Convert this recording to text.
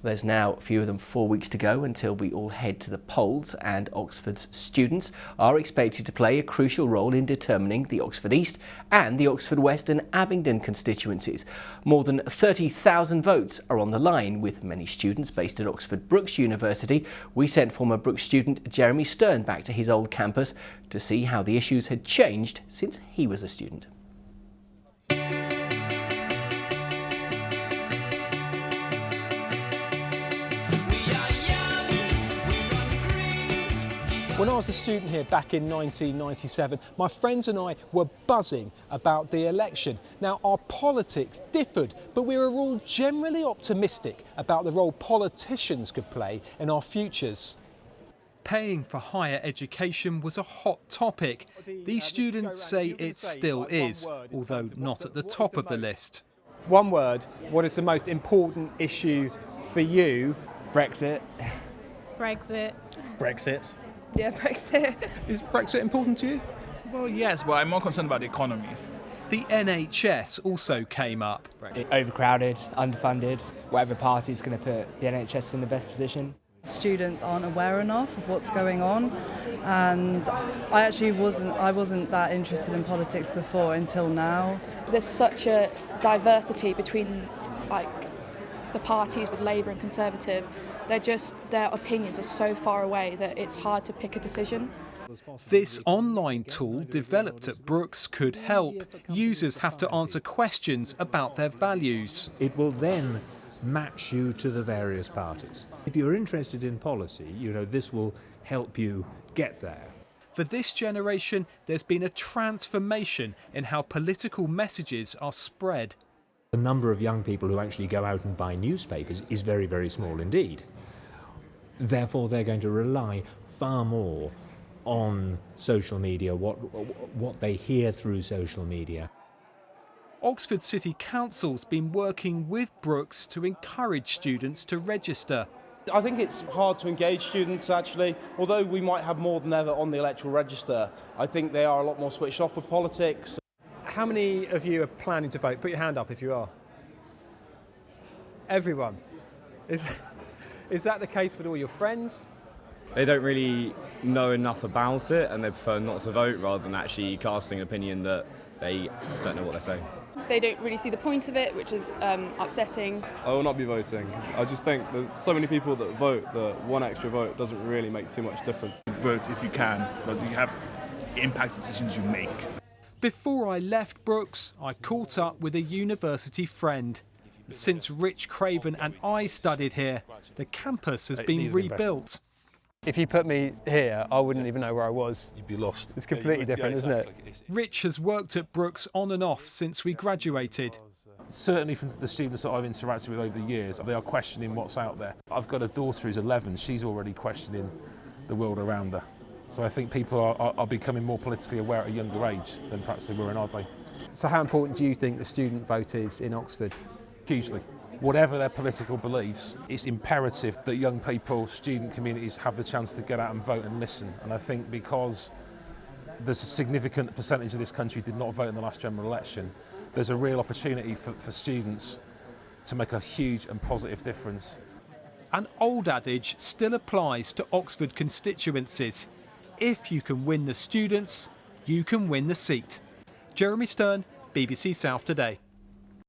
There's now fewer than 4 weeks to go until we all head to the polls, and Oxford's students are expected to play a crucial role in determining the Oxford East and the Oxford West and Abingdon constituencies. More than 30,000 votes are on the line, with many students based at Oxford Brookes University. We sent former Brookes student Jeremy Stern back to his old campus to see how the issues had changed since he was a student. When I was a student here back in 1997, my friends and I were buzzing about the election. Now, our politics differed, but we were all generally optimistic about the role politicians could play in our futures. Paying for higher education was a hot topic. These students say it still is, although not at the top of the list. One word, what is the most important issue for you? Brexit. Brexit. Brexit. Yeah, Brexit. Is Brexit important to you? Well, yes, but I'm more concerned about the economy. The NHS also came up. Overcrowded, underfunded. Whatever party's going to put the NHS in the best position. Students aren't aware enough of what's going on, and I wasn't that interested in politics before until now. There's such a diversity between the parties with Labour and Conservative. Their opinions are so far away that it's hard to pick a decision. This online tool developed at Brookes could help. Users have to answer questions about their values. It will then match you to the various parties. If you're interested in policy, this will help you get there. For this generation, there's been a transformation in how political messages are spread. The number of young people who actually go out and buy newspapers is very, very small indeed. Therefore, they're going to rely far more on social media, what they hear through social media. Oxford City Council's been working with Brookes to encourage students to register. I think it's hard to engage students actually. Although we might have more than ever on the electoral register, I think they are a lot more switched off with politics. How many of you are planning to vote? Put your hand up if you are. Everyone. Is that the case with all your friends? They don't really know enough about it and they prefer not to vote rather than actually casting an opinion that they don't know what they're saying. They don't really see the point of it, which is upsetting. I will not be voting because I just think there's so many people that vote that one extra vote doesn't really make too much difference. Vote if you can, because you have impact decisions you make. Before I left Brookes, I caught up with a university friend. Since Rich Craven and I studied here, the campus has been rebuilt. If you put me here, I wouldn't even know where I was. You'd be lost. It's completely different, isn't it? Rich has worked at Brookes on and off since we graduated. Certainly from the students that I've interacted with over the years, they are questioning what's out there. I've got a daughter who's 11, she's already questioning the world around her. So I think people are becoming more politically aware at a younger age than perhaps they were in our day. So how important do you think the student vote is in Oxford? Hugely. Whatever their political beliefs, it's imperative that young people, student communities have the chance to get out and vote and listen. And I think because there's a significant percentage of this country did not vote in the last general election, there's a real opportunity for students to make a huge and positive difference. An old adage still applies to Oxford constituencies. If you can win the students, you can win the seat. Jeremy Stern, BBC South Today.